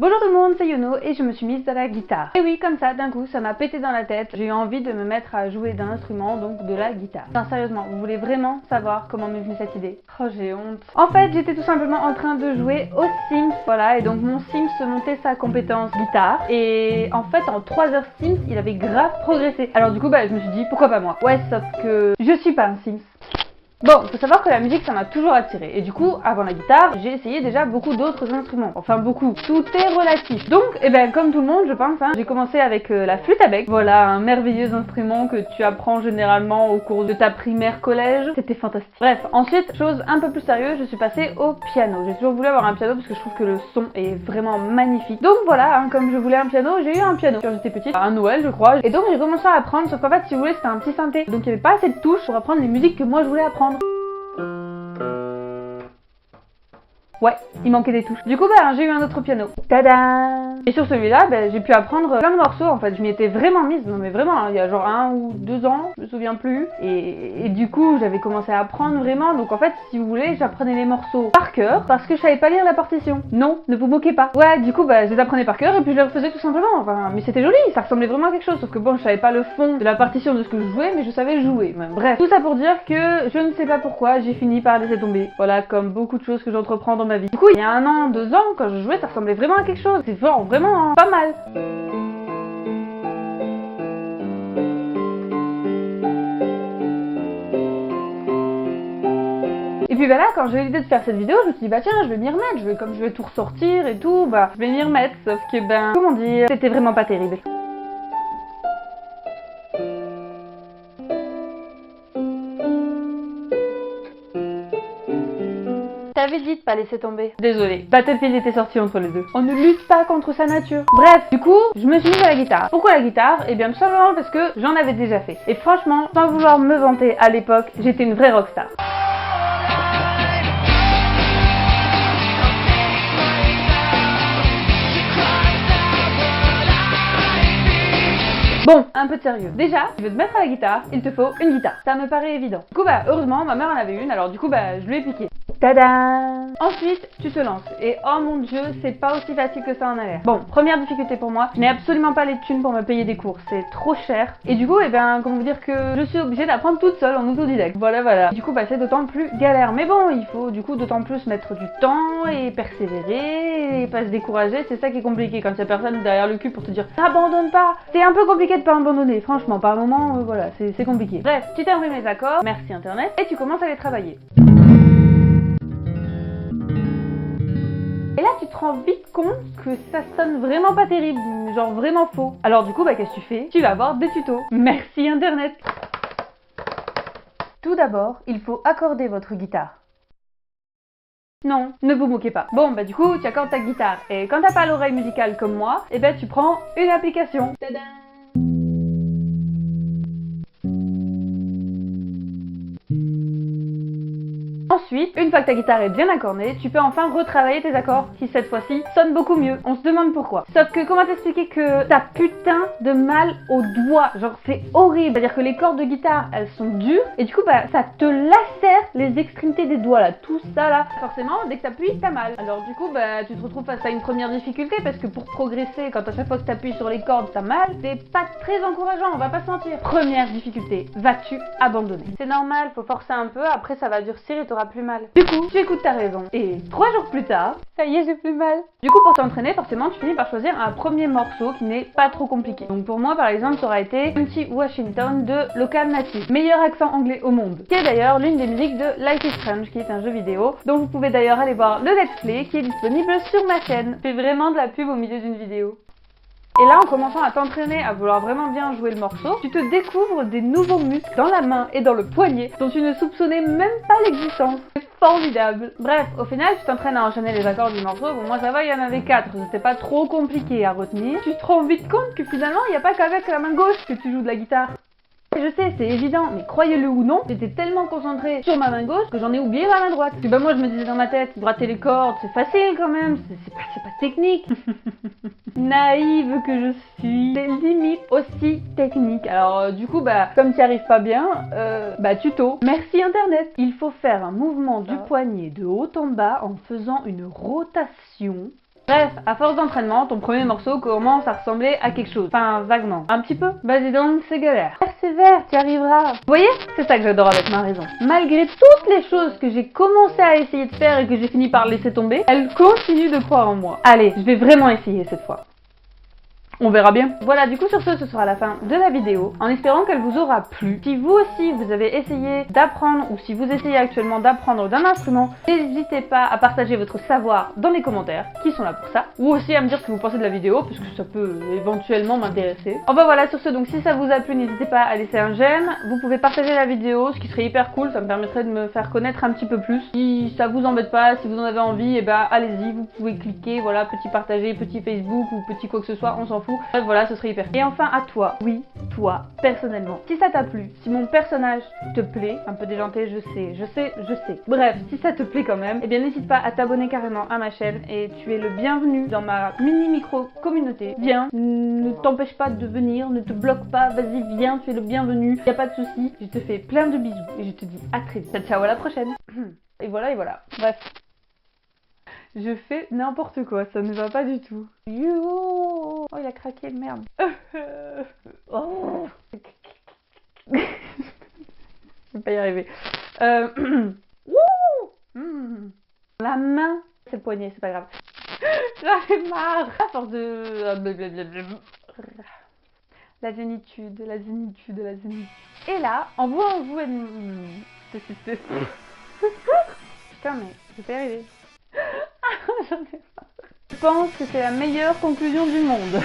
Bonjour tout le monde, c'est Yono et je me suis mise à la guitare. Et oui, comme ça, d'un coup, ça m'a pété dans la tête. J'ai eu envie de me mettre à jouer d'un instrument, donc de la guitare. Enfin, sérieusement, vous voulez vraiment savoir comment m'est venue cette idée? Oh, j'ai honte. En fait, j'étais tout simplement en train de jouer aux Sims, voilà, et donc mon Sims se montait sa compétence guitare. Et en fait, en 3 heures Sims, il avait grave progressé. Alors du coup, je me suis dit, pourquoi pas moi? Ouais, sauf que je suis pas un Sims. Bon, faut savoir que la musique ça m'a toujours attiré et du coup, avant la guitare, j'ai essayé déjà beaucoup d'autres instruments. Enfin beaucoup, tout est relatif. Donc, comme tout le monde je pense, j'ai commencé avec la flûte à bec. Voilà, un merveilleux instrument que tu apprends généralement au cours de ta primaire collège. C'était fantastique. Bref, ensuite, chose un peu plus sérieuse, je suis passée au piano. J'ai toujours voulu avoir un piano parce que je trouve que le son est vraiment magnifique. Donc voilà, comme je voulais un piano, j'ai eu un piano quand j'étais petite, à Noël je crois. Et donc j'ai commencé à apprendre, sauf qu'en fait si vous voulez c'était un petit synthé. Donc il n'y avait pas assez de touches pour apprendre les musiques que moi je voulais apprendre. Ouais, il manquait des touches. Du coup, j'ai eu un autre piano. Tada! Et sur celui-là, j'ai pu apprendre plein de morceaux en fait. Je m'y étais vraiment mise, non mais vraiment, il y a genre 1 ou 2 ans, je me souviens plus. Et du coup, j'avais commencé à apprendre vraiment. Donc en fait, si vous voulez, j'apprenais les morceaux par cœur parce que je savais pas lire la partition. Non, ne vous moquez pas. Ouais, du coup, je les apprenais par cœur et puis je les refaisais tout simplement. Enfin, mais c'était joli, ça ressemblait vraiment à quelque chose. Sauf que bon, je savais pas le fond de la partition de ce que je jouais, mais je savais jouer. Bref, tout ça pour dire que je ne sais pas pourquoi j'ai fini par laisser tomber. Voilà, comme beaucoup de choses que j'entreprends dans ma vie. Du coup, il y a 1 an, 2 ans, quand je jouais, ça ressemblait vraiment à quelque chose. C'est vraiment pas mal. Et puis là, quand j'ai eu l'idée de faire cette vidéo, je me suis dit tiens, je vais m'y remettre, comme je vais tout ressortir et tout, je vais m'y remettre. Sauf que comment dire, c'était vraiment pas terrible. T'avais dit de pas laisser tomber. Désolée, Battlefield était sorti entre les deux. On ne lutte pas contre sa nature. Bref, du coup, je me suis mise à la guitare. Pourquoi la guitare? Eh bien tout simplement parce que j'en avais déjà fait. Et franchement, sans vouloir me vanter à l'époque, j'étais une vraie rockstar. Bon, un peu de sérieux. Déjà, si tu veux te mettre à la guitare, il te faut une guitare. Ça me paraît évident. Du coup, heureusement, ma mère en avait une, alors du coup, je lui ai piqué. Tada! Ensuite, tu te lances. Et oh mon dieu, c'est pas aussi facile que ça en a l'air. Bon, première difficulté pour moi, je n'ai absolument pas les thunes pour me payer des cours. C'est trop cher. Et du coup, comment vous dire que je suis obligée d'apprendre toute seule en autodidacte. Voilà. Du coup, c'est d'autant plus galère. Mais bon, il faut du coup d'autant plus mettre du temps et persévérer et pas se décourager. C'est ça qui est compliqué quand il y a personne derrière le cul pour te dire abandonne pas. C'est un peu compliqué de pas abandonner. Franchement, par moment, voilà, c'est compliqué. Bref, tu t'imprimes les accords, merci internet, et tu commences à les travailler. Et là, tu te rends vite compte que ça sonne vraiment pas terrible, genre vraiment faux. Alors du coup, qu'est-ce que tu fais? Tu vas voir des tutos. Merci Internet. Tout d'abord, il faut accorder votre guitare. Non, ne vous moquez pas. Bon, du coup, tu accordes ta guitare. Et quand t'as pas l'oreille musicale comme moi, tu prends une application. Tada! Ensuite, une fois que ta guitare est bien accordée, tu peux enfin retravailler tes accords qui cette fois-ci sonnent beaucoup mieux. On se demande pourquoi. Sauf que comment t'expliquer que t'as putain de mal aux doigts, genre c'est horrible. C'est-à-dire que les cordes de guitare, elles sont dures et du coup ça te lacère les extrémités des doigts là, tout ça là. Forcément, dès que t'appuies, t'as mal. Alors du coup, tu te retrouves face à une première difficulté parce que pour progresser, quand à chaque fois que t'appuies sur les cordes, t'as mal, c'est pas très encourageant, on va pas se mentir. Première difficulté, vas-tu abandonner? C'est normal, faut forcer un peu, après ça va durcir et t'auras plus mal. Du coup, tu écoutes ta raison. Et 3 jours plus tard, ça y est, j'ai plus mal. Du coup, pour t'entraîner, forcément, tu finis par choisir un premier morceau qui n'est pas trop compliqué. Donc pour moi, par exemple, ça aura été Empty Washington de Local Native, meilleur accent anglais au monde, qui est d'ailleurs l'une des musiques de Life is Strange, qui est un jeu vidéo, dont vous pouvez d'ailleurs aller voir le let's play, qui est disponible sur ma chaîne. Je fais vraiment de la pub au milieu d'une vidéo. Et là, en commençant à t'entraîner à vouloir vraiment bien jouer le morceau, tu te découvres des nouveaux muscles dans la main et dans le poignet dont tu ne soupçonnais même pas l'existence. C'est formidable. Bref, au final, tu t'entraînes à enchaîner les accords du morceau. Bon, moi ça va, il y en avait 4, c'était pas trop compliqué à retenir. Tu te rends vite compte que finalement, il n'y a pas qu'avec la main gauche que tu joues de la guitare. Je sais, c'est évident, mais croyez-le ou non, j'étais tellement concentrée sur ma main gauche que j'en ai oublié ma main droite. Puis moi je me disais dans ma tête, gratter les cordes, c'est facile quand même, c'est pas technique. Naïve que je suis, c'est limite aussi technique. Alors du coup, comme tu n'y arrives pas bien, tuto. Merci Internet. Il faut faire un mouvement du poignet de haut en bas en faisant une rotation Bref, à force d'entraînement, ton premier morceau commence à ressembler à quelque chose. Enfin, vaguement. Un petit peu. Vas-y donc, c'est galère. Persévère, tu y arriveras. Vous voyez? C'est ça que j'adore avec ma raison. Malgré toutes les choses que j'ai commencé à essayer de faire et que j'ai fini par laisser tomber, elle continue de croire en moi. Allez, je vais vraiment essayer cette fois. On verra bien. Voilà, du coup sur ce sera la fin de la vidéo, en espérant qu'elle vous aura plu. Si vous aussi vous avez essayé d'apprendre, ou si vous essayez actuellement d'apprendre d'un instrument, n'hésitez pas à partager votre savoir dans les commentaires, qui sont là pour ça, ou aussi à me dire ce que vous pensez de la vidéo, parce que ça peut éventuellement m'intéresser. Enfin voilà, sur ce, donc si ça vous a plu, n'hésitez pas à laisser un j'aime, vous pouvez partager la vidéo, ce qui serait hyper cool, ça me permettrait de me faire connaître un petit peu plus. Si ça vous embête pas, si vous en avez envie, et ben allez-y, vous pouvez cliquer, voilà, petit partager, petit Facebook, ou petit quoi que ce soit, on s'en fout. Bref, voilà, ce serait hyper. Et enfin à toi, oui, toi, personnellement, si ça t'a plu, si mon personnage te plaît, un peu déjanté, je sais. Bref, si ça te plaît quand même, eh bien n'hésite pas à t'abonner carrément à ma chaîne et tu es le bienvenu dans ma mini micro communauté. Viens, ne t'empêche pas de venir, ne te bloque pas, vas-y viens, tu es le bienvenu, y a pas de souci. Je te fais plein de bisous et je te dis à très vite. Ciao, à la prochaine. Et voilà. Bref. Je fais n'importe quoi, ça ne va pas du tout. Oh, il a craqué, merde. Oh. Je vais pas y arriver. La main, c'est le poignet, c'est pas grave. J'en ai marre. À force de... La zénitude. Et là, en voyant vous... Putain, mais je vais pas y arriver. J'en ai marre. Je pense que c'est la meilleure conclusion du monde.